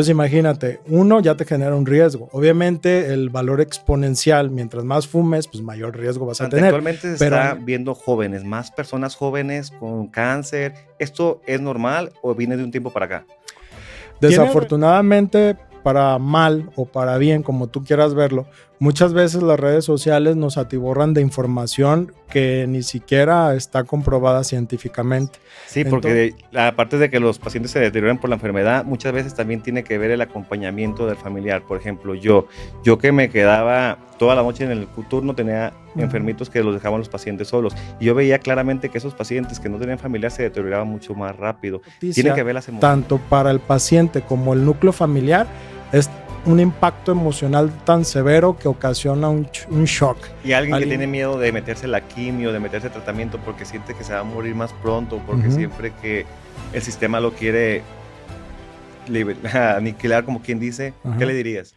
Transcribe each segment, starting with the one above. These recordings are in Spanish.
Entonces imagínate, uno ya te genera un riesgo. Obviamente el valor exponencial, mientras más fumes, pues mayor riesgo vas a tener. Actualmente se está viendo jóvenes, más personas jóvenes con cáncer. ¿Esto es normal o viene de un tiempo para acá? Desafortunadamente, para mal o para bien, como tú quieras verlo, muchas veces las redes sociales nos atiborran de información que ni siquiera está comprobada científicamente. Sí, porque aparte de que los pacientes se deterioran por la enfermedad, muchas veces también tiene que ver el acompañamiento del familiar. Por ejemplo, yo que me quedaba toda la noche en el turno, tenía enfermitos que los dejaban los pacientes solos. Y yo veía claramente que esos pacientes que no tenían familiar se deterioraban mucho más rápido. Tiene que ver las emociones. Tanto para el paciente como el núcleo familiar es un impacto emocional tan severo que ocasiona un shock. Y alguien que tiene miedo de meterse la quimio, de meterse tratamiento porque siente que se va a morir más pronto, porque siempre que el sistema lo quiere aniquilar, como quien dice, ¿qué le dirías?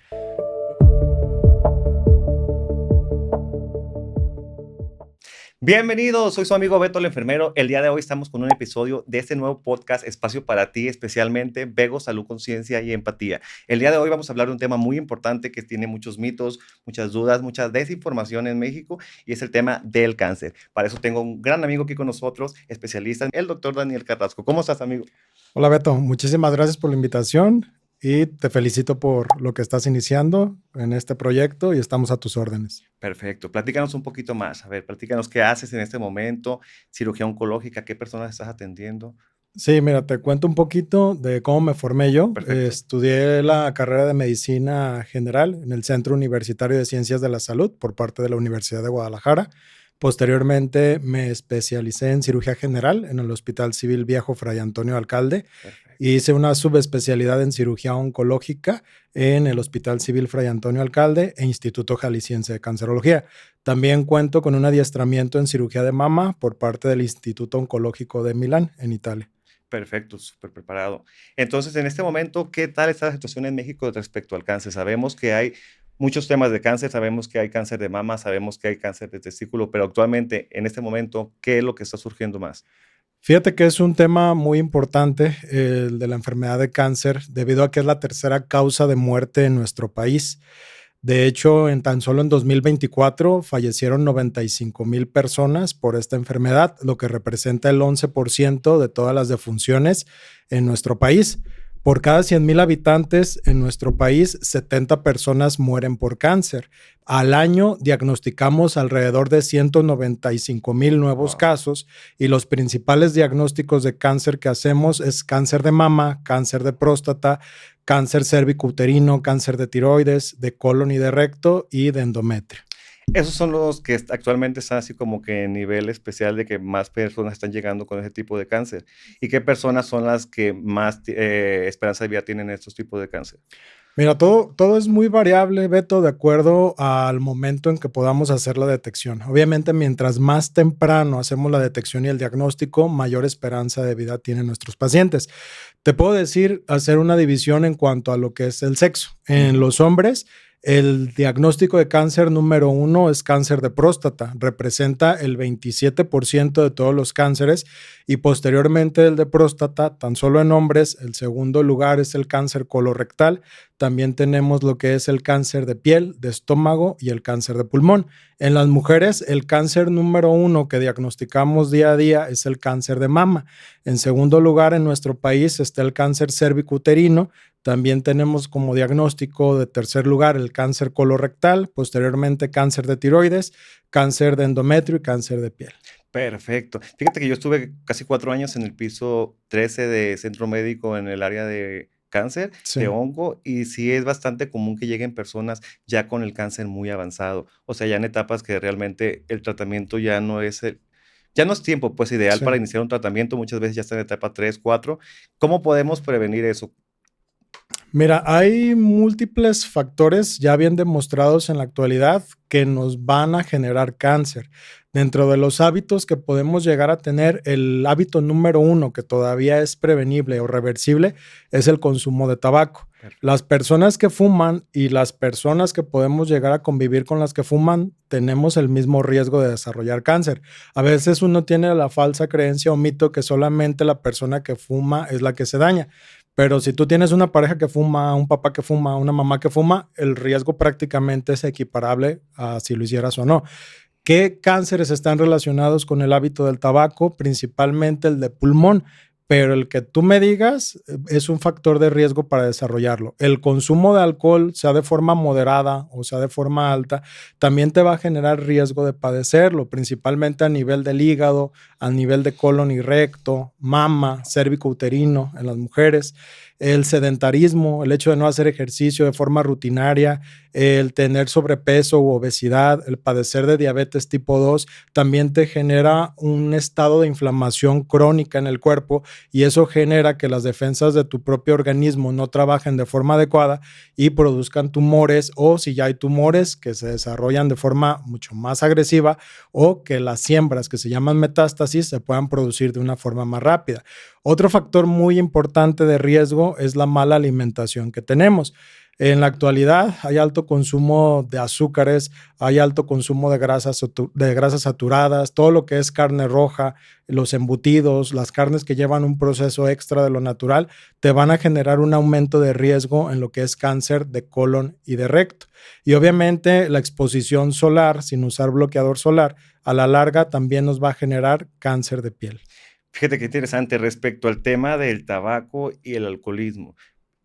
Bienvenidos, soy su amigo Beto el Enfermero. El día de hoy estamos con un episodio de este nuevo podcast, Espacio para ti, especialmente Vego, Salud, Conciencia y Empatía. El día de hoy vamos a hablar de un tema muy importante que tiene muchos mitos, muchas dudas, mucha desinformación en México, y es el tema del cáncer. Para eso tengo un gran amigo aquí con nosotros, especialista, el doctor Daniel Carrasco. ¿Cómo estás, amigo? Hola, Beto. Muchísimas gracias por la invitación y te felicito por lo que estás iniciando en este proyecto y estamos a tus órdenes. Perfecto. Platícanos un poquito más. A ver, platícanos qué haces en este momento, cirugía oncológica, qué personas estás atendiendo. Sí, mira, te cuento un poquito de cómo me formé yo. Estudié la carrera de Medicina General en el Centro Universitario de Ciencias de la Salud por parte de la Universidad de Guadalajara. Posteriormente me especialicé en cirugía general en el Hospital Civil Viejo Fray Antonio Alcalde. Hice una subespecialidad en cirugía oncológica en el Hospital Civil Fray Antonio Alcalde e Instituto Jalisciense de Cancerología. También cuento con un adiestramiento en cirugía de mama por parte del Instituto Oncológico de Milán, en Italia. Perfecto, súper preparado. Entonces, en este momento, ¿qué tal está la situación en México respecto al cáncer? Sabemos que hay muchos temas de cáncer, sabemos que hay cáncer de mama, sabemos que hay cáncer de testículo, pero actualmente, en este momento, ¿qué es lo que está surgiendo más? Fíjate que es un tema muy importante, el de la enfermedad de cáncer, debido a que es la tercera causa de muerte en nuestro país. De hecho, tan solo en 2024 fallecieron 95,000 personas por esta enfermedad, lo que representa el 11% de todas las defunciones en nuestro país. Por cada 100,000 habitantes en nuestro país, 70 personas mueren por cáncer. Al año diagnosticamos alrededor de 195,000 nuevos casos y los principales diagnósticos de cáncer que hacemos es cáncer de mama, cáncer de próstata, cáncer cérvico-uterino, cáncer de tiroides, de colon y de recto y de endometrio. Esos son los que actualmente están así como que en nivel especial de que más personas están llegando con ese tipo de cáncer. ¿Y qué personas son las que más esperanza de vida tienen estos tipos de cáncer? Mira, todo es muy variable, Beto, de acuerdo al momento en que podamos hacer la detección. Obviamente, mientras más temprano hacemos la detección y el diagnóstico, mayor esperanza de vida tienen nuestros pacientes. Te puedo decir, hacer una división en cuanto a lo que es el sexo. En los hombres, el diagnóstico de cáncer número 1 es cáncer de próstata. Representa el 27% de todos los cánceres y posteriormente el de próstata, tan solo en hombres, el segundo lugar es el cáncer colorectal. También tenemos lo que es el cáncer de piel, de estómago y el cáncer de pulmón. En las mujeres, el cáncer número 1 que diagnosticamos día a día es el cáncer de mama. En segundo lugar, en nuestro país está el cáncer cérvico-uterino. También tenemos como diagnóstico de tercer lugar el cáncer colorectal, posteriormente cáncer de tiroides, cáncer de endometrio y cáncer de piel. Perfecto. Fíjate que yo estuve casi 4 años en el piso 13 de centro médico en el área de cáncer, de hongo, y sí es bastante común que lleguen personas ya con el cáncer muy avanzado, o sea, ya en etapas que realmente el tratamiento ya no es tiempo pues ideal para iniciar un tratamiento, muchas veces ya está en etapa 3, 4. ¿Cómo podemos prevenir eso? Mira, hay múltiples factores ya bien demostrados en la actualidad que nos van a generar cáncer. Dentro de los hábitos que podemos llegar a tener, el hábito número 1 que todavía es prevenible o reversible es el consumo de tabaco. Perfecto. Las personas que fuman y las personas que podemos llegar a convivir con las que fuman tenemos el mismo riesgo de desarrollar cáncer. A veces uno tiene la falsa creencia o mito que solamente la persona que fuma es la que se daña, Pero si tú tienes una pareja que fuma, un papá que fuma, una mamá que fuma, el riesgo prácticamente es equiparable a si lo hicieras o no. ¿Qué cánceres están relacionados con el hábito del tabaco? Principalmente el de pulmón, pero el que tú me digas es un factor de riesgo para desarrollarlo. El consumo de alcohol, sea de forma moderada o sea de forma alta, también te va a generar riesgo de padecerlo, principalmente a nivel del hígado, a nivel de colon y recto, mama, cérvico uterino en las mujeres. El sedentarismo, el hecho de no hacer ejercicio de forma rutinaria, el tener sobrepeso u obesidad, el padecer de diabetes tipo 2, también te genera un estado de inflamación crónica en el cuerpo y eso genera que las defensas de tu propio organismo no trabajen de forma adecuada y produzcan tumores, o si ya hay tumores, que se desarrollan de forma mucho más agresiva, o que las siembras, que se llaman metástasis, se puedan producir de una forma más rápida. Otro factor muy importante de riesgo es la mala alimentación que tenemos. En la actualidad hay alto consumo de azúcares, hay alto consumo de grasas saturadas, todo lo que es carne roja, los embutidos, las carnes que llevan un proceso extra de lo natural, te van a generar un aumento de riesgo en lo que es cáncer de colon y de recto. Y obviamente la exposición solar, sin usar bloqueador solar, a la larga también nos va a generar cáncer de piel. Fíjate qué interesante respecto al tema del tabaco y el alcoholismo.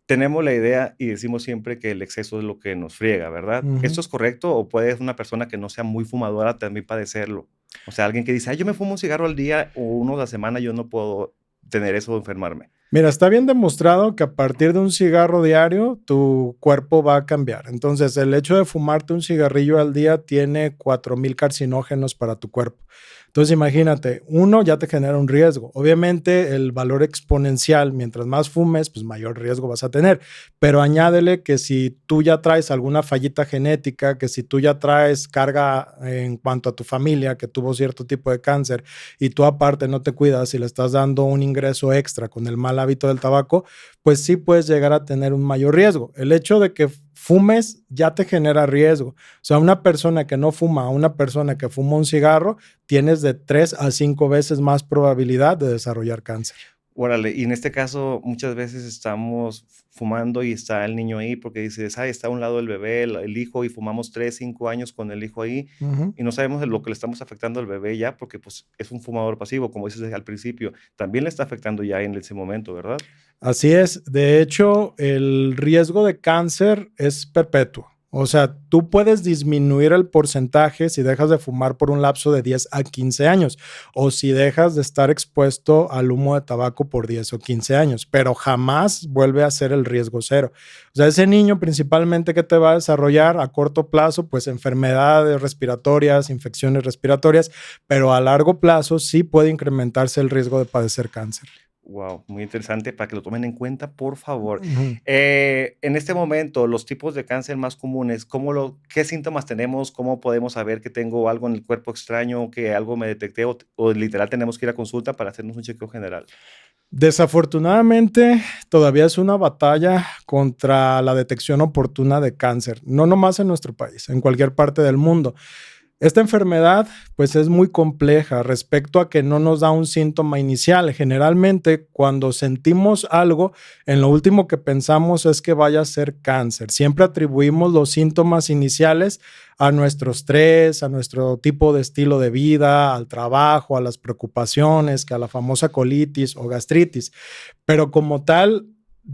Tenemos la idea y decimos siempre que el exceso es lo que nos friega, ¿verdad? ¿Esto Ujú. es correcto o puede una persona que no sea muy fumadora también padecerlo? O sea, alguien que dice, ay, yo me fumo un cigarro al día o uno a la semana, yo no puedo tener eso o enfermarme. Mira, está bien demostrado que a partir de un cigarro diario tu cuerpo va a cambiar. Entonces, el hecho de fumarte un cigarrillo al día tiene 4,000 carcinógenos para tu cuerpo. Entonces, imagínate, uno ya te genera un riesgo. Obviamente, el valor exponencial, mientras más fumes, pues mayor riesgo vas a tener. Pero añádele que si tú ya traes alguna fallita genética, que si tú ya traes carga en cuanto a tu familia que tuvo cierto tipo de cáncer y tú aparte no te cuidas y le estás dando un ingreso extra con el mal hábito del tabaco, pues sí puedes llegar a tener un mayor riesgo. El hecho de que fumes ya te genera riesgo. O sea, una persona que no fuma a una persona que fuma un cigarro, tienes de 3 a 5 veces más probabilidad de desarrollar cáncer. Órale, y en este caso muchas veces estamos fumando y está el niño ahí porque dices, ay, está a un lado el bebé, el hijo, y fumamos 3, 5 años con el hijo ahí Ujú. y no sabemos de lo que le estamos afectando al bebé ya porque pues es un fumador pasivo, como dices al principio, también le está afectando ya en ese momento, ¿verdad? Así es. De hecho, el riesgo de cáncer es perpetuo. O sea, tú puedes disminuir el porcentaje si dejas de fumar por un lapso de 10 a 15 años o si dejas de estar expuesto al humo de tabaco por 10 o 15 años, pero jamás vuelve a ser el riesgo cero. O sea, ese niño principalmente que te va a desarrollar a corto plazo, pues enfermedades respiratorias, infecciones respiratorias, pero a largo plazo sí puede incrementarse el riesgo de padecer cáncer. Wow, muy interesante para que lo tomen en cuenta, por favor. Ujú. En este momento, los tipos de cáncer más comunes, ¿qué síntomas tenemos? ¿Cómo podemos saber que tengo algo en el cuerpo extraño, que algo me detecté o literal tenemos que ir a consulta para hacernos un chequeo general? Desafortunadamente, todavía es una batalla contra la detección oportuna de cáncer, no nomás en nuestro país, en cualquier parte del mundo. Esta enfermedad, pues, es muy compleja respecto a que no nos da un síntoma inicial. Generalmente, cuando sentimos algo, en lo último que pensamos es que vaya a ser cáncer. Siempre atribuimos los síntomas iniciales a nuestro estrés, a nuestro tipo de estilo de vida, al trabajo, a las preocupaciones, que a la famosa colitis o gastritis. Pero como tal,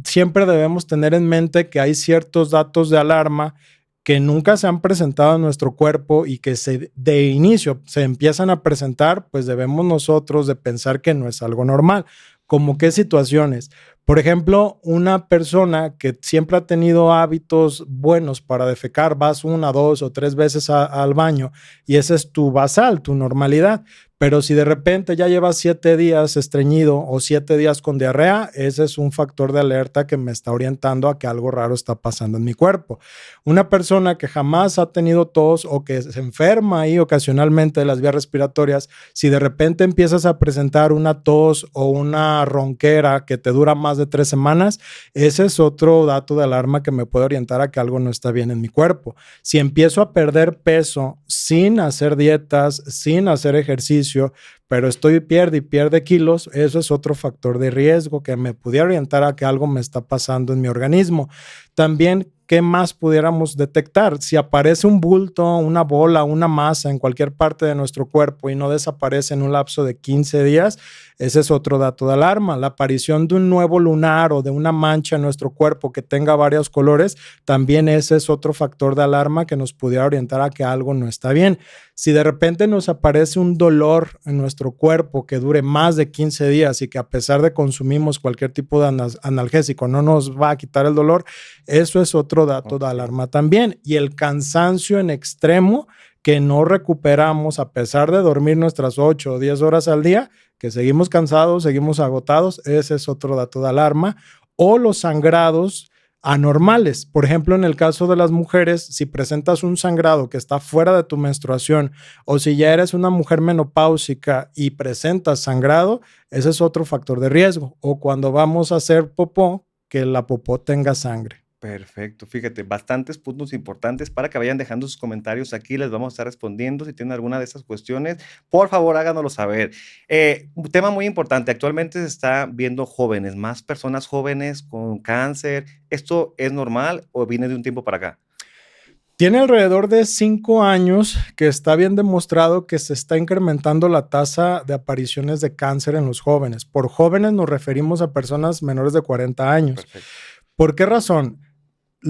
siempre debemos tener en mente que hay ciertos datos de alarma que nunca se han presentado en nuestro cuerpo y que de inicio se empiezan a presentar, pues debemos nosotros de pensar que no es algo normal. ¿Como qué situaciones? Por ejemplo, una persona que siempre ha tenido hábitos buenos para defecar, vas 1, 2 o 3 veces al baño y ese es tu basal, tu normalidad. Pero si de repente ya llevas 7 días estreñido o 7 días con diarrea, ese es un factor de alerta que me está orientando a que algo raro está pasando en mi cuerpo. Una persona que jamás ha tenido tos o que se enferma ahí ocasionalmente de las vías respiratorias, si de repente empiezas a presentar una tos o una ronquera que te dura más de 3 semanas, ese es otro dato de alarma que me puede orientar a que algo no está bien en mi cuerpo. Si empiezo a perder peso sin hacer dietas, sin hacer ejercicio, ejercicio, pero estoy pierde y pierde kilos, eso es otro factor de riesgo que me pudiera orientar a que algo me está pasando en mi organismo. También, ¿qué más pudiéramos detectar? Si aparece un bulto, una bola, una masa en cualquier parte de nuestro cuerpo y no desaparece en un lapso de 15 días, ese es otro dato de alarma. La aparición de un nuevo lunar o de una mancha en nuestro cuerpo que tenga varios colores, también ese es otro factor de alarma que nos pudiera orientar a que algo no está bien. Si de repente nos aparece un dolor en nuestro cuerpo que dure más de 15 días y que a pesar de consumimos cualquier tipo de analgésico no nos va a quitar el dolor, eso es otro dato de alarma también. Y el cansancio en extremo que no recuperamos a pesar de dormir nuestras 8 o 10 horas al día, que seguimos cansados, seguimos agotados, ese es otro dato de alarma. O los sangrados anormales. Por ejemplo, en el caso de las mujeres, si presentas un sangrado que está fuera de tu menstruación o si ya eres una mujer menopáusica y presentas sangrado, ese es otro factor de riesgo. O cuando vamos a hacer popó, que la popó tenga sangre. Perfecto, fíjate, bastantes puntos importantes para que vayan dejando sus comentarios aquí, les vamos a estar respondiendo. Si tienen alguna de estas cuestiones, por favor háganoslo saber. Un tema muy importante, actualmente se está viendo jóvenes, más personas jóvenes con cáncer. ¿Esto es normal o viene de un tiempo para acá? Tiene alrededor de 5 años que está bien demostrado que se está incrementando la tasa de apariciones de cáncer en los jóvenes. Por jóvenes nos referimos a personas menores de 40 años. Perfecto. ¿Por qué razón?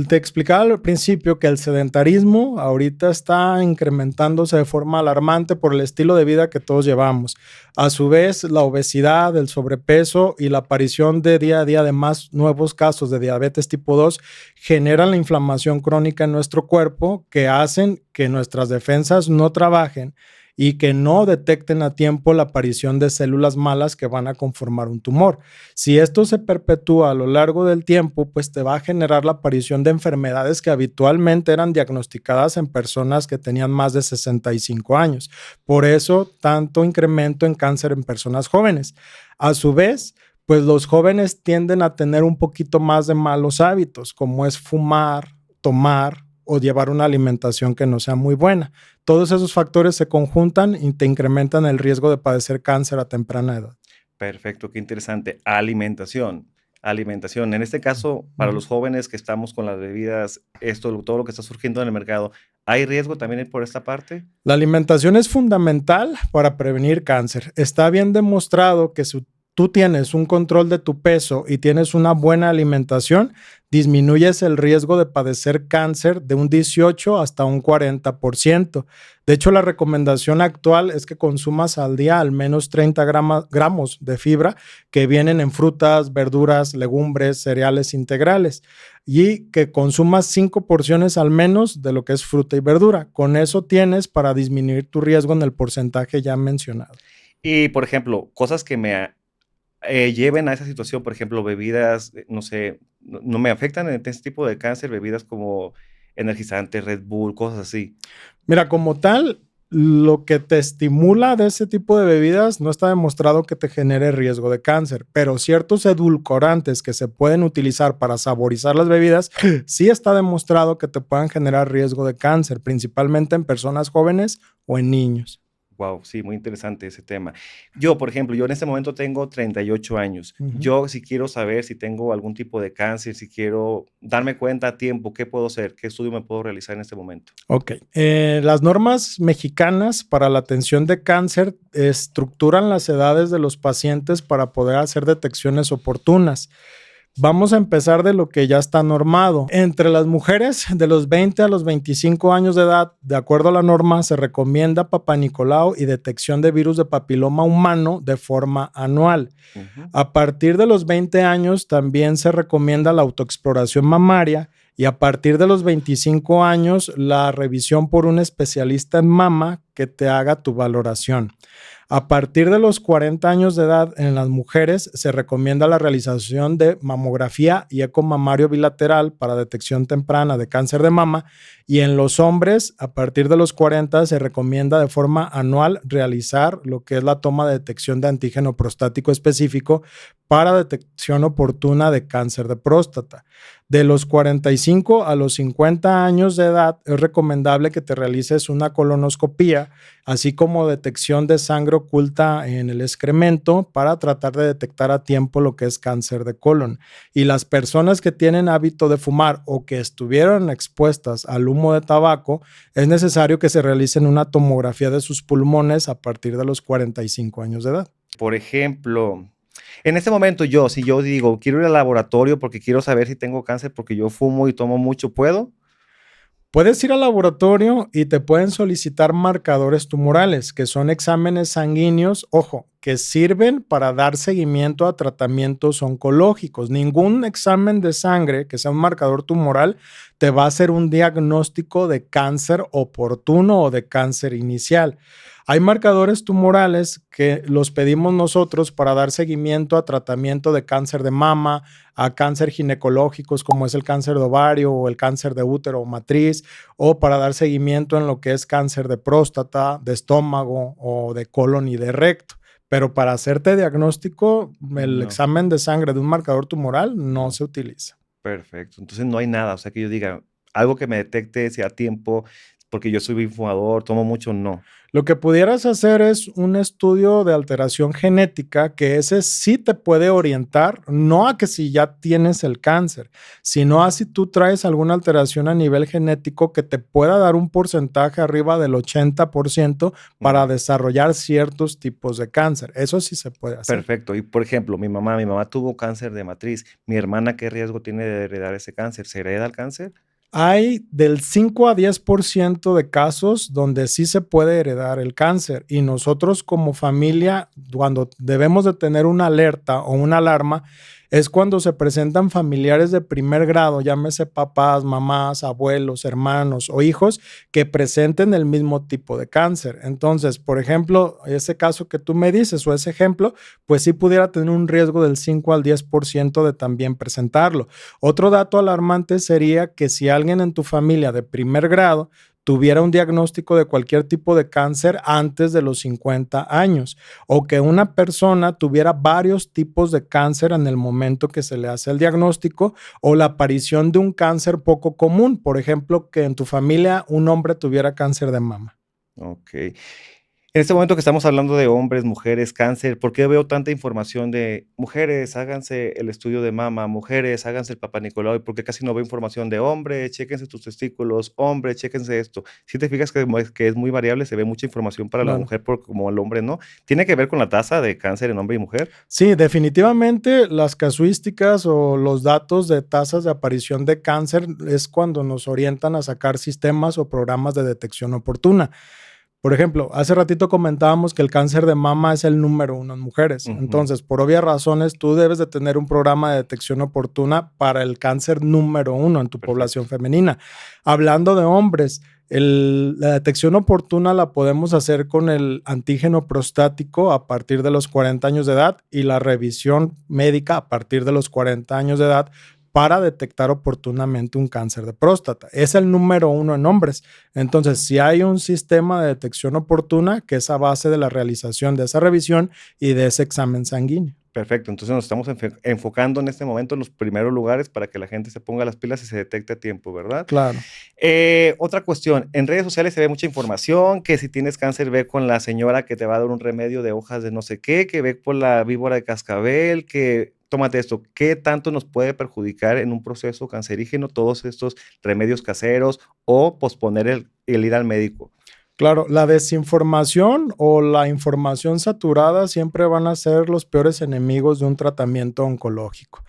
Te explicaba al principio que el sedentarismo ahorita está incrementándose de forma alarmante por el estilo de vida que todos llevamos. A su vez, la obesidad, el sobrepeso y la aparición de día a día de más nuevos casos de diabetes tipo 2 generan la inflamación crónica en nuestro cuerpo que hacen que nuestras defensas no trabajen y que no detecten a tiempo la aparición de células malas que van a conformar un tumor. Si esto se perpetúa a lo largo del tiempo, pues te va a generar la aparición de enfermedades que habitualmente eran diagnosticadas en personas que tenían más de 65 años. Por eso, tanto incremento en cáncer en personas jóvenes. A su vez, pues los jóvenes tienden a tener un poquito más de malos hábitos, como es fumar, tomar o llevar una alimentación que no sea muy buena. Todos esos factores se conjuntan y te incrementan el riesgo de padecer cáncer a temprana edad. Perfecto, qué interesante. Alimentación. Alimentación. En este caso, para los jóvenes que estamos con las bebidas, todo lo que está surgiendo en el mercado, ¿hay riesgo también por esta parte? La alimentación es fundamental para prevenir cáncer. Está bien demostrado que si tú tienes un control de tu peso y tienes una buena alimentación, disminuyes el riesgo de padecer cáncer de un 18 hasta un 40%. De hecho, la recomendación actual es que consumas al día al menos 30 gramos de fibra que vienen en frutas, verduras, legumbres, cereales integrales y que consumas 5 porciones al menos de lo que es fruta y verdura. Con eso tienes para disminuir tu riesgo en el porcentaje ya mencionado. Y, por ejemplo, cosas que me lleven a esa situación, por ejemplo, bebidas, no sé, no me afectan en este tipo de cáncer, bebidas como energizantes, Red Bull, cosas así. Mira, como tal, lo que te estimula de ese tipo de bebidas no está demostrado que te genere riesgo de cáncer, pero ciertos edulcorantes que se pueden utilizar para saborizar las bebidas, sí está demostrado que te puedan generar riesgo de cáncer, principalmente en personas jóvenes o en niños. Wow, sí, muy interesante ese tema. Yo, por ejemplo, yo en este momento tengo 38 años. Yo, si quiero saber si tengo algún tipo de cáncer, si quiero darme cuenta a tiempo, ¿qué puedo hacer? ¿Qué estudio me puedo realizar en este momento? Ok. Las normas mexicanas para la atención de cáncer estructuran las edades de los pacientes para poder hacer detecciones oportunas. Vamos a empezar de lo que ya está normado. Entre las mujeres de los 20 a los 25 años de edad, de acuerdo a la norma, se recomienda Papá Nicolau y detección de virus de papiloma humano de forma anual. A partir de los 20 años también se recomienda la autoexploración mamaria y a partir de los 25 años la revisión por un especialista en mama que te haga tu valoración. A partir de los 40 años de edad en las mujeres se recomienda la realización de mamografía y eco mamario bilateral para detección temprana de cáncer de mama y en los hombres a partir de los 40 se recomienda de forma anual realizar lo que es la toma de detección de antígeno prostático específico para detección oportuna de cáncer de próstata. De los 45 a los 50 años de edad es recomendable que te realices una colonoscopía genética, así como detección de sangre oculta en el excremento para tratar de detectar a tiempo lo que es cáncer de colon. Y las personas que tienen hábito de fumar o que estuvieron expuestas al humo de tabaco, es necesario que se realicen una tomografía de sus pulmones a partir de los 45 años de edad. Por ejemplo, en este momento si yo digo, quiero ir al laboratorio porque quiero saber si tengo cáncer porque yo fumo y tomo mucho, ¿puedo? Puedes ir al laboratorio y te pueden solicitar marcadores tumorales, que son exámenes sanguíneos, ojo, que sirven para dar seguimiento a tratamientos oncológicos. Ningún examen de sangre que sea un marcador tumoral te va a hacer un diagnóstico de cáncer oportuno o de cáncer inicial. Hay marcadores tumorales que los pedimos nosotros para dar seguimiento a tratamiento de cáncer de mama, a cáncer ginecológicos como es el cáncer de ovario o el cáncer de útero o matriz, o para dar seguimiento en lo que es cáncer de próstata, de estómago o de colon y de recto. Pero para hacerte diagnóstico, el No, examen de sangre de un marcador tumoral no no. se utiliza. Perfecto. Entonces no hay nada, o sea, que yo diga, algo que me detecte si a tiempo, porque yo soy fumador, tomo mucho, no. Lo que pudieras hacer es un estudio de alteración genética, que ese sí te puede orientar, no a que si ya tienes el cáncer, sino a si tú traes alguna alteración a nivel genético que te pueda dar un porcentaje arriba del 80% para Mm, desarrollar ciertos tipos de cáncer. Eso sí se puede hacer. perfecto. Y por ejemplo, mi mamá tuvo cáncer de matriz. Mi hermana, ¿qué riesgo tiene de heredar ese cáncer? ¿Se hereda el cáncer? Hay del 5 a 10% de casos donde sí se puede heredar el cáncer, y nosotros como familia, cuando debemos de tener una alerta o una alarma, es cuando se presentan familiares de primer grado, llámese papás, mamás, abuelos, hermanos o hijos, que presenten el mismo tipo de cáncer. Entonces, por ejemplo, ese caso que tú me dices o ese ejemplo, pues sí pudiera tener un riesgo del 5 al 10% de también presentarlo. Otro dato alarmante sería que si alguien en tu familia de primer grado tuviera un diagnóstico de cualquier tipo de cáncer antes de los 50 años, o que una persona tuviera varios tipos de cáncer en el momento que se le hace el diagnóstico, o la aparición de un cáncer poco común, por ejemplo, que en tu familia un hombre tuviera cáncer de mama. Ok. En este momento que estamos hablando de hombres, mujeres, cáncer, ¿por qué veo tanta información de mujeres, háganse el estudio de mama, mujeres, háganse el Papá Nicolau? ¿Por qué casi no veo información de hombre, chéquense tus testículos, hombre, chéquense esto? Si te fijas que es muy variable, se ve mucha información para la Claro. mujer, como el hombre no. ¿Tiene que ver con la tasa de cáncer en hombre y mujer? Sí, definitivamente las casuísticas o los datos de tasas de aparición de cáncer es cuando nos orientan a sacar sistemas o programas de detección oportuna. Por ejemplo, hace ratito comentábamos que el cáncer de mama es el número uno en mujeres. Ujú, Entonces, por obvias razones, tú debes de tener un programa de detección oportuna para el cáncer número uno en tu población perfecto. femenina. Hablando de hombres, la detección oportuna la podemos hacer con el antígeno prostático a partir de los 40 años de edad, y la revisión médica a partir de los 40 años de edad para detectar oportunamente un cáncer de próstata. Es el número uno en hombres. Entonces, si hay un sistema de detección oportuna que es a base de la realización de esa revisión y de ese examen sanguíneo. Perfecto, entonces nos estamos enfocando en este momento en los primeros lugares para que la gente se ponga las pilas y se detecte a tiempo, ¿verdad? Claro. Otra cuestión, en redes sociales se ve mucha información, que si tienes cáncer ve con la señora que te va a dar un remedio de hojas de no sé qué, que ve por la víbora de cascabel, que tómate esto. ¿Qué tanto nos puede perjudicar en un proceso cancerígeno todos estos remedios caseros o posponer el ir al médico? Claro, la desinformación o la información saturada siempre van a ser los peores enemigos de un tratamiento oncológico.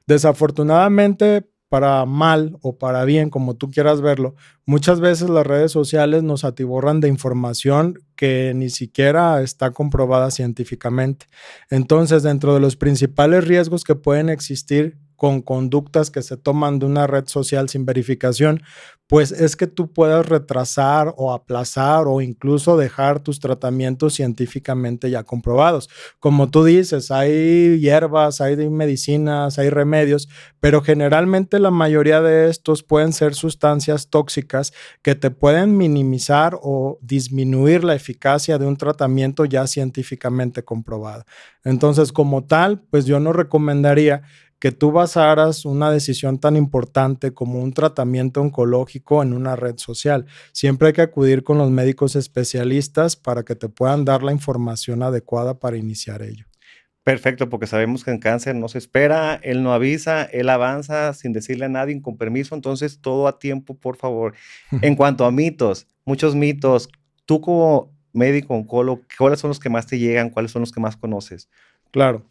Desafortunadamente, para mal o para bien, como tú quieras verlo, muchas veces las redes sociales nos atiborran de información que ni siquiera está comprobada científicamente. Entonces, dentro de los principales riesgos que pueden existir con conductas que se toman de una red social sin verificación, pues es que tú puedas retrasar o aplazar o incluso dejar tus tratamientos científicamente ya comprobados. Como tú dices, hay hierbas, hay medicinas, hay remedios, pero generalmente la mayoría de estos pueden ser sustancias tóxicas que te pueden minimizar o disminuir la eficacia de un tratamiento ya científicamente comprobado. Entonces, como tal, pues yo no recomendaría que tú basaras una decisión tan importante como un tratamiento oncológico en una red social. Siempre hay que acudir con los médicos especialistas para que te puedan dar la información adecuada para iniciar ello. Perfecto, porque sabemos que en cáncer no se espera, él no avisa, él avanza sin decirle a nadie, con permiso, entonces todo a tiempo, por favor. En cuanto a mitos, muchos mitos, tú como médico oncólogo, ¿cuáles son los que más te llegan? ¿Cuáles son los que más conoces? Claro.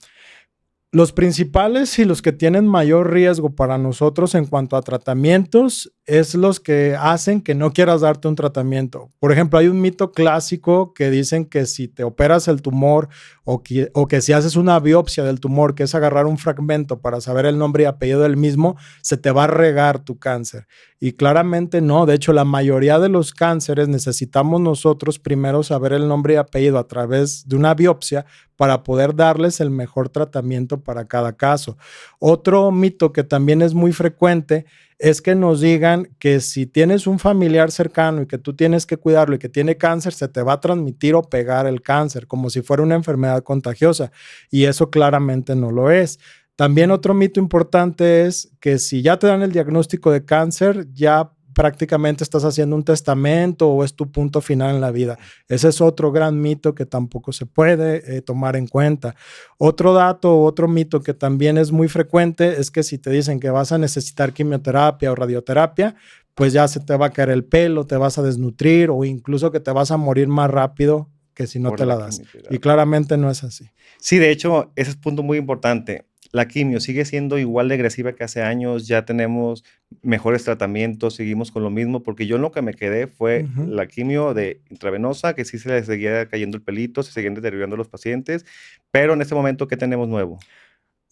Los principales y los que tienen mayor riesgo para nosotros en cuanto a tratamientos es los que hacen que no quieras darte un tratamiento. Por ejemplo, hay un mito clásico que dicen que si te operas el tumor o que si haces una biopsia del tumor, que es agarrar un fragmento para saber el nombre y apellido del mismo, se te va a regar tu cáncer. Y claramente no. De hecho, la mayoría de los cánceres necesitamos nosotros primero saber el nombre y apellido a través de una biopsia para poder darles el mejor tratamiento para cada caso. Otro mito que también es muy frecuente es que nos digan que si tienes un familiar cercano y que tú tienes que cuidarlo y que tiene cáncer, se te va a transmitir o pegar el cáncer, como si fuera una enfermedad contagiosa. Y eso claramente no lo es. También otro mito importante es que si ya te dan el diagnóstico de cáncer, ya prácticamente estás haciendo un testamento o es tu punto final en la vida. Ese es otro gran mito que tampoco se puede tomar en cuenta. Otro dato, otro mito que también es muy frecuente es que si te dicen que vas a necesitar quimioterapia o radioterapia, pues ya se te va a caer el pelo, te vas a desnutrir o incluso que te vas a morir más rápido que si no Por te la la das. Y quimioterapia. claramente no es así. Sí, de hecho, ese es un punto muy importante. La quimio sigue siendo igual de agresiva que hace años, ya tenemos mejores tratamientos, seguimos con lo mismo, porque yo en lo que me quedé fue Ujú. la quimio de intravenosa, que sí se les seguía cayendo el pelito, se seguían deteriorando los pacientes, pero en este momento, ¿qué tenemos nuevo?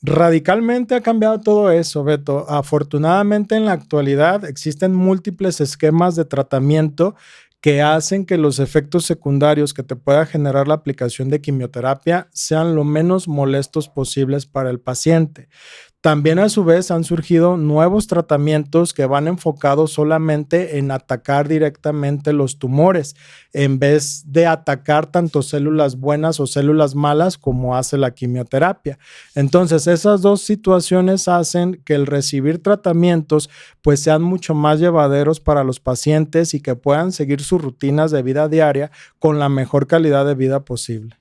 Radicalmente ha cambiado todo eso, Beto. Afortunadamente en la actualidad existen múltiples esquemas de tratamiento que hacen que los efectos secundarios que te pueda generar la aplicación de quimioterapia sean lo menos molestos posibles para el paciente. También a su vez han surgido nuevos tratamientos que van enfocados solamente en atacar directamente los tumores, en vez de atacar tanto células buenas o células malas como hace la quimioterapia. Entonces, esas dos situaciones hacen que el recibir tratamientos pues sean mucho más llevaderos para los pacientes y que puedan seguir sus rutinas de vida diaria con la mejor calidad de vida posible.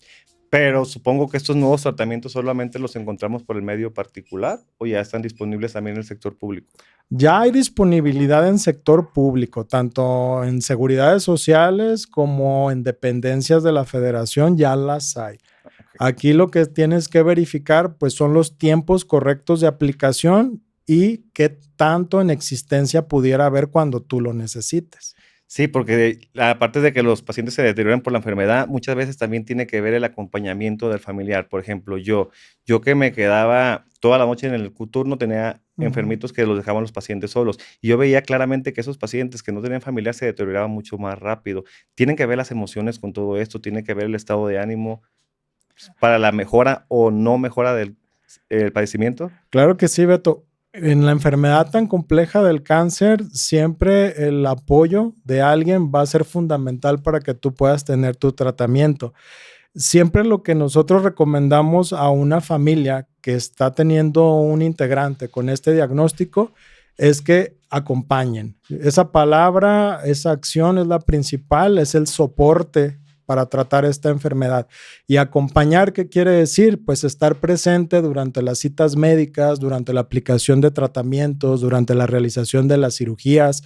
Pero supongo que estos nuevos tratamientos solamente los encontramos por el medio particular o ya están disponibles también en el sector público. Ya hay disponibilidad en sector público, tanto en seguridades sociales como en dependencias de la federación, ya las hay. Ok. Aquí lo que tienes que verificar pues son los tiempos correctos de aplicación y qué tanto en existencia pudiera haber cuando tú lo necesites. Sí, porque aparte de que los pacientes se deterioran por la enfermedad, muchas veces también tiene que ver el acompañamiento del familiar. Por ejemplo, yo que me quedaba toda la noche en el turno, tenía Ujú. enfermitos que los dejaban los pacientes solos. Y yo veía claramente que esos pacientes que no tenían familiar se deterioraban mucho más rápido. Tienen que ver las emociones con todo esto, tiene que ver el estado de ánimo para la mejora o no mejora del el padecimiento. Claro que sí, Beto. En la enfermedad tan compleja del cáncer, siempre el apoyo de alguien va a ser fundamental para que tú puedas tener tu tratamiento. Siempre lo que nosotros recomendamos a una familia que está teniendo un integrante con este diagnóstico es que acompañen. Esa palabra, esa acción es la principal, es el soporte para tratar esta enfermedad. Y acompañar, ¿qué quiere decir? Pues estar presente durante las citas médicas, durante la aplicación de tratamientos, durante la realización de las cirugías,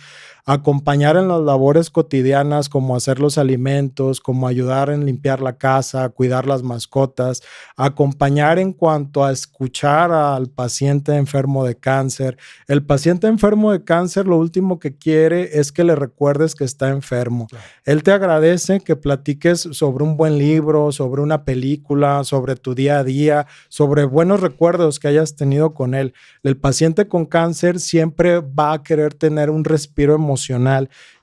acompañar en las labores cotidianas como hacer los alimentos, como ayudar en limpiar la casa, cuidar las mascotas, acompañar en cuanto a escuchar al paciente enfermo de cáncer. El paciente enfermo de cáncer lo último que quiere es que le recuerdes que está enfermo. Claro. Él te agradece que platiques sobre un buen libro, sobre una película, sobre tu día a día, sobre buenos recuerdos que hayas tenido con él. El paciente con cáncer siempre va a querer tener un respiro emocional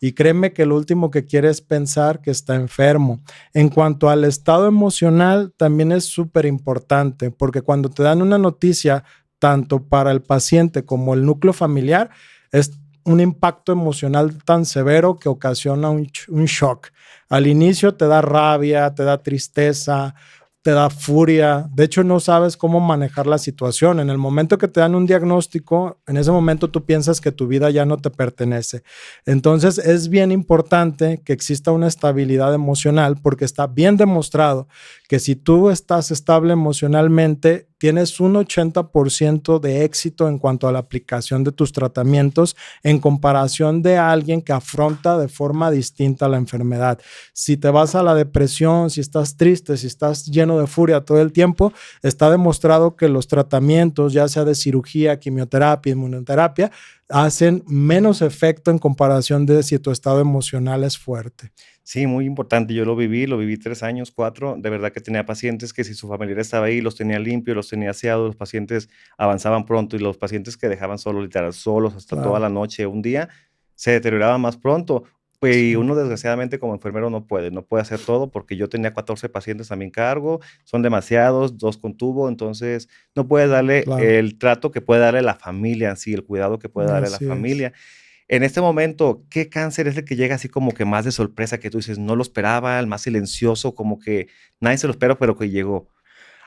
y créeme que lo último que quiere es pensar que está enfermo. En cuanto al estado emocional, también es súper importante porque cuando te dan una noticia, tanto para el paciente como el núcleo familiar, es un impacto emocional tan severo que ocasiona un shock. Al inicio te da rabia, te da tristeza, te da furia, de hecho no sabes cómo manejar la situación. En el momento que te dan un diagnóstico, en ese momento tú piensas que tu vida ya no te pertenece. Entonces es bien importante que exista una estabilidad emocional porque está bien demostrado que si tú estás estable emocionalmente, tienes un 80% de éxito en cuanto a la aplicación de tus tratamientos en comparación de alguien que afronta de forma distinta la enfermedad. Si te vas a la depresión, si estás triste, si estás lleno de furia todo el tiempo, está demostrado que los tratamientos, ya sea de cirugía, quimioterapia, inmunoterapia, hacen menos efecto en comparación de si tu estado emocional es fuerte. Sí, muy importante. Yo lo viví 3 años, 4. De verdad que tenía pacientes que si su familiar estaba ahí, los tenía limpios, los tenía aseados, los pacientes avanzaban pronto y los pacientes que dejaban solos, literal, solos hasta toda Claro, la noche, un día, se deterioraban más pronto. Pues, y sí, uno desgraciadamente como enfermero no puede hacer todo porque yo tenía 14 pacientes a mi cargo, son demasiados, 2 con tubo, entonces no puedes darle claro, el trato que puede darle la familia en sí, el cuidado que puede darle la así es. familia. En este momento, ¿qué cáncer es el que llega así como que más de sorpresa, que tú dices: "No lo esperaba", el más silencioso, como que nadie se lo espera, pero que llegó?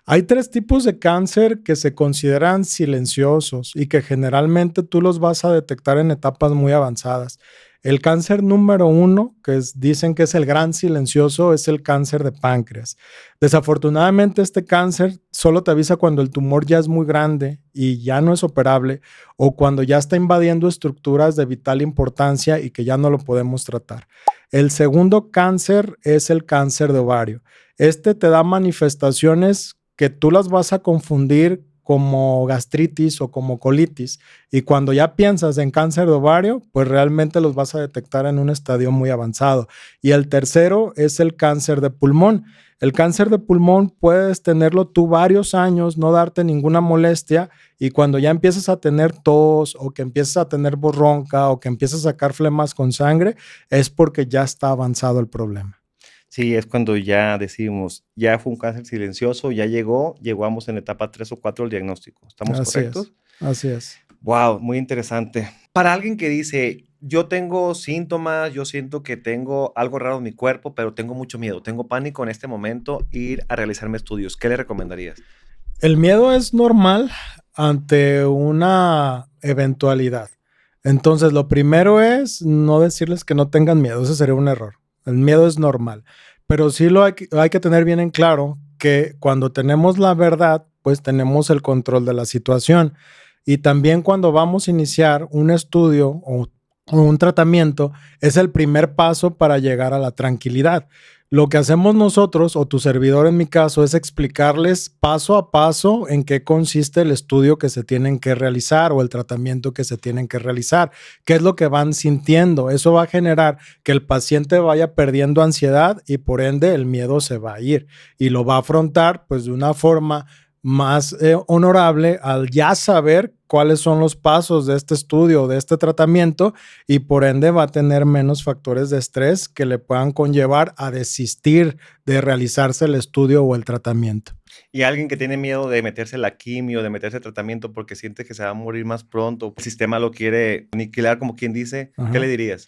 Hay tres tipos de cáncer que se consideran silenciosos y que generalmente tú los vas a detectar en etapas muy avanzadas. El cáncer número uno, dicen que es el gran silencioso, es el cáncer de páncreas. Desafortunadamente, este cáncer solo te avisa cuando el tumor ya es muy grande y ya no es operable o cuando ya está invadiendo estructuras de vital importancia y que ya no lo podemos tratar. El segundo cáncer es el cáncer de ovario. Este te da manifestaciones que tú las vas a confundir como gastritis o como colitis. Y cuando ya piensas en cáncer de ovario, pues realmente los vas a detectar en un estadio muy avanzado. Y el tercero es el cáncer de pulmón. El cáncer de pulmón puedes tenerlo tú varios años, no darte ninguna molestia y cuando ya empiezas a tener tos o que empiezas a tener voz ronca o que empiezas a sacar flemas con sangre, es porque ya está avanzado el problema. Sí, es cuando ya decimos: "Ya fue un cáncer silencioso, ya llegó, llegamos en la etapa 3 o 4 del diagnóstico", ¿estamos Así es, correctos? así es. Wow, muy interesante. Para alguien que dice: "Yo tengo síntomas, yo siento que tengo algo raro en mi cuerpo, pero tengo mucho miedo, tengo pánico en este momento, ir a realizarme estudios", ¿qué le recomendarías? El miedo es normal ante una eventualidad. Entonces, lo primero es no decirles que no tengan miedo, ese sería un error. El miedo es normal, pero sí hay que tener bien en claro que cuando tenemos la verdad, pues tenemos el control de la situación. Y también cuando vamos a iniciar un estudio o un tratamiento, es el primer paso para llegar a la tranquilidad. Lo que hacemos nosotros, o tu servidor en mi caso, es explicarles paso a paso en qué consiste el estudio que se tienen que realizar o el tratamiento que se tienen que realizar, qué es lo que van sintiendo. Eso va a generar que el paciente vaya perdiendo ansiedad y por ende el miedo se va a ir y lo va a afrontar pues de una forma más honorable al ya saber cuáles son los pasos de este estudio o de este tratamiento y por ende va a tener menos factores de estrés que le puedan conllevar a desistir de realizarse el estudio o el tratamiento. Y alguien que tiene miedo de meterse la quimio, de meterse el tratamiento porque siente que se va a morir más pronto, el sistema lo quiere aniquilar, como quien dice, ¿qué le Ajá. dirías?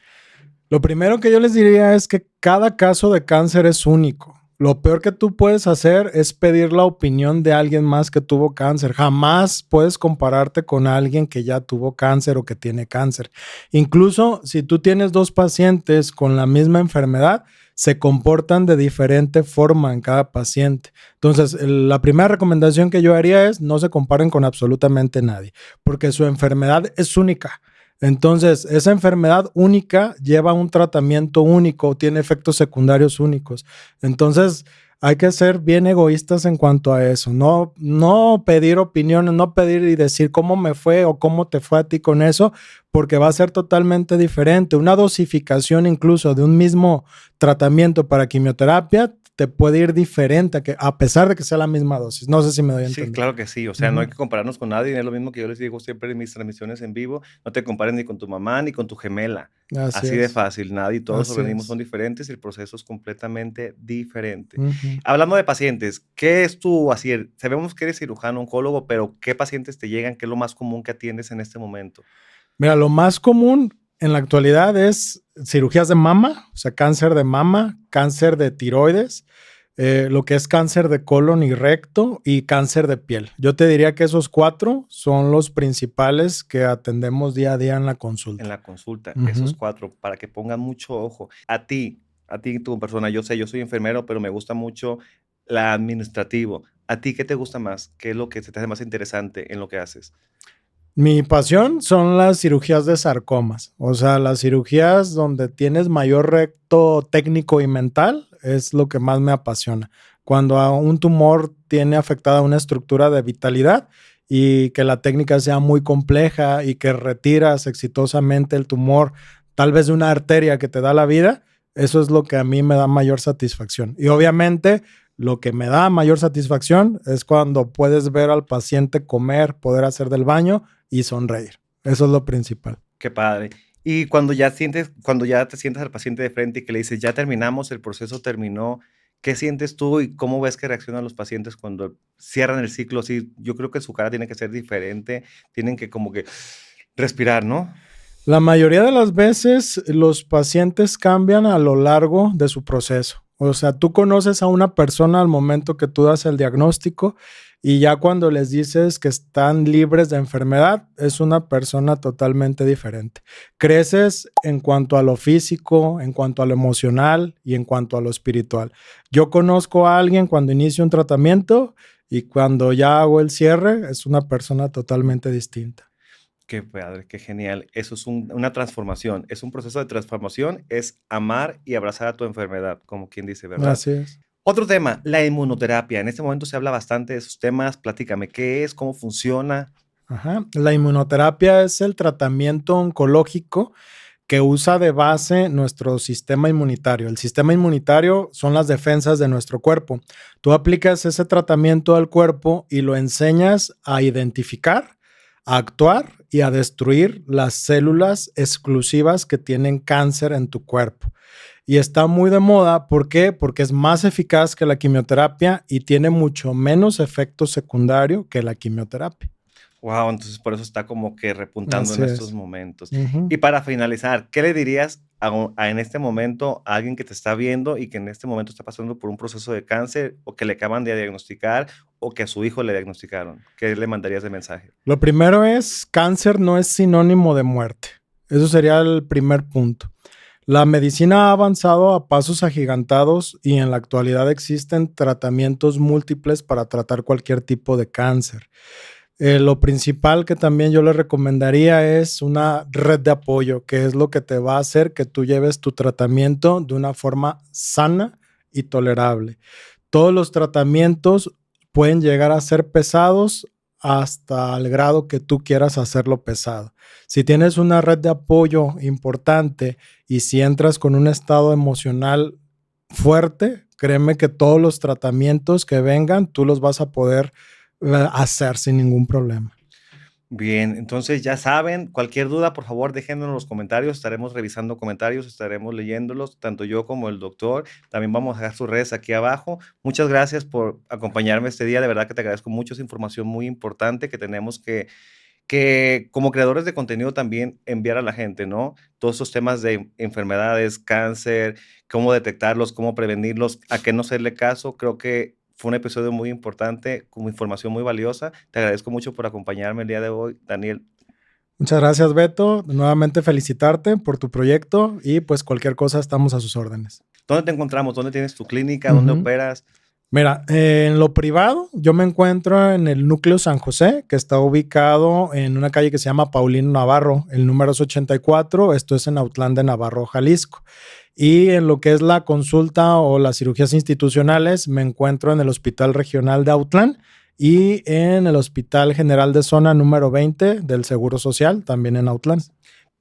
Lo primero que yo les diría es que cada caso de cáncer es único. Lo peor que tú puedes hacer es pedir la opinión de alguien más que tuvo cáncer. Jamás puedes compararte con alguien que ya tuvo cáncer o que tiene cáncer. Incluso si tú tienes dos pacientes con la misma enfermedad, se comportan de diferente forma en cada paciente. Entonces, la primera recomendación que yo haría es no se comparen con absolutamente nadie, porque su enfermedad es única. Entonces, esa enfermedad única lleva un tratamiento único, tiene efectos secundarios únicos. Entonces, hay que ser bien egoístas en cuanto a eso. No pedir opiniones, no pedir y decir cómo me fue o cómo te fue a ti con eso, porque va a ser totalmente diferente. Una dosificación incluso de un mismo tratamiento para quimioterapia te puede ir diferente a pesar de que sea la misma dosis. No sé si me doy a Sí, entender. claro que sí, o sea, no hay Ujú. que compararnos con nadie, es lo mismo que yo les digo siempre en mis transmisiones en vivo, no te compares ni con tu mamá ni con tu gemela, Así así de es, fácil, nadie, todos los así organismos son es. diferentes y el proceso es completamente diferente. Ujú. Hablando de pacientes, ¿qué es tu así? Sabemos que eres cirujano oncólogo, pero ¿qué pacientes te llegan? ¿Qué es lo más común que atiendes en este momento? Mira, lo más común en la actualidad es cirugías de mama, o sea, cáncer de mama, cáncer de tiroides, lo que es cáncer de colon y recto y cáncer de piel. Yo te diría que esos 4 son los principales que atendemos día a día en la En consulta. la consulta, esos Ujú. 4 para que pongan mucho ojo. A ti tu persona, yo sé, yo soy enfermero, pero me gusta mucho la administrativo. ¿A ti qué te gusta más? ¿Qué es lo que se te hace más interesante en lo que haces? Mi pasión son las cirugías de sarcomas, o sea, las cirugías donde tienes mayor reto técnico y mental es lo que más me apasiona. Cuando a un tumor tiene afectada una estructura de vitalidad y que la técnica sea muy compleja y que retiras exitosamente el tumor, tal vez de una arteria que te da la vida, eso es lo que a mí me da mayor satisfacción. Y obviamente lo que me da mayor satisfacción es cuando puedes ver al paciente comer, poder hacer del baño y sonreír. Eso es lo principal. Qué padre. Y cuando ya te sientas al paciente de frente y que le dices: "Ya terminamos, el proceso terminó", ¿qué sientes tú y cómo ves que reaccionan los pacientes cuando cierran el ciclo así? Yo creo que su cara tiene que ser diferente, tienen que como que respirar, ¿no? La mayoría de las veces los pacientes cambian a lo largo de su proceso. O sea, tú conoces a una persona al momento que tú das el diagnóstico y ya cuando les dices que están libres de enfermedad, es una persona totalmente diferente. Creces en cuanto a lo físico, en cuanto a lo emocional y en cuanto a lo espiritual. Yo conozco a alguien cuando inicio un tratamiento y cuando ya hago el cierre, es una persona totalmente distinta. Qué padre, qué genial. Eso es una transformación, es un proceso de transformación, es amar y abrazar a tu enfermedad, como quien dice, ¿verdad? Así es. Otro tema, la inmunoterapia. En este momento se habla bastante de esos temas. Platícame, ¿qué es? ¿Cómo funciona? Ajá. La inmunoterapia es el tratamiento oncológico que usa de base nuestro sistema inmunitario. El sistema inmunitario son las defensas de nuestro cuerpo. Tú aplicas ese tratamiento al cuerpo y lo enseñas a identificar, a actuar y a destruir las células exclusivas que tienen cáncer en tu cuerpo. Y está muy de moda, ¿por qué? Porque es más eficaz que la quimioterapia y tiene mucho menos efecto secundario que la quimioterapia. Wow, entonces por eso está como que repuntando Así en estos es. momentos. Ujú. Y para finalizar, ¿qué le dirías en este momento a alguien que te está viendo y que en este momento está pasando por un proceso de cáncer o que le acaban de diagnosticar o que a su hijo le diagnosticaron? ¿Qué le mandarías de mensaje? Lo primero es, cáncer no es sinónimo de muerte. Eso sería el primer punto. La medicina ha avanzado a pasos agigantados y en la actualidad existen tratamientos múltiples para tratar cualquier tipo de cáncer. Lo principal que también yo le recomendaría es una red de apoyo, que es lo que te va a hacer que tú lleves tu tratamiento de una forma sana y tolerable. Todos los tratamientos pueden llegar a ser pesados hasta el grado que tú quieras hacerlo pesado. Si tienes una red de apoyo importante y si entras con un estado emocional fuerte, créeme que todos los tratamientos que vengan, tú los vas a poder hacer sin ningún problema. Bien, entonces ya saben, cualquier duda, por favor, déjenlo en los comentarios. Estaremos revisando comentarios, estaremos leyéndolos, tanto yo como el doctor. También vamos a dejar sus redes aquí abajo. Muchas gracias por acompañarme este día. De verdad que te agradezco mucho. Es información muy importante que tenemos que como creadores de contenido también enviar a la gente, ¿no? Todos esos temas de enfermedades, cáncer, cómo detectarlos, cómo prevenirlos, a qué no hacerle caso. Creo que fue un episodio muy importante, con información muy valiosa. Te agradezco mucho por acompañarme el día de hoy, Daniel. Muchas gracias, Beto. Nuevamente felicitarte por tu proyecto y pues cualquier cosa estamos a sus órdenes. ¿Dónde te encontramos? ¿Dónde tienes tu clínica? ¿Dónde Ujú. operas? Mira, en lo privado, yo me encuentro en el núcleo San José, que está ubicado en una calle que se llama Paulino Navarro, el número es 84, esto es en Autlán de Navarro, Jalisco. Y en lo que es la consulta o las cirugías institucionales, me encuentro en el Hospital Regional de Autlán y en el Hospital General de Zona número 20 del Seguro Social, también en Autlán.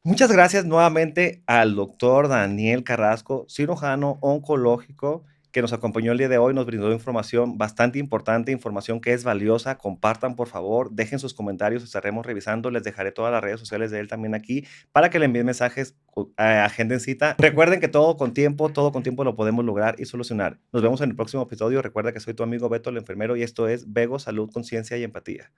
Muchas gracias nuevamente al doctor Daniel Carrasco, cirujano oncológico, que nos acompañó el día de hoy, nos brindó información bastante importante, información que es valiosa. Compartan, por favor, dejen sus comentarios, estaremos revisando. Les dejaré todas las redes sociales de él también aquí para que le envíen mensajes, agenden cita. Recuerden que todo con tiempo lo podemos lograr y solucionar. Nos vemos en el próximo episodio. Recuerda que soy tu amigo Beto, el enfermero, y esto es Vego, Salud, Conciencia y Empatía.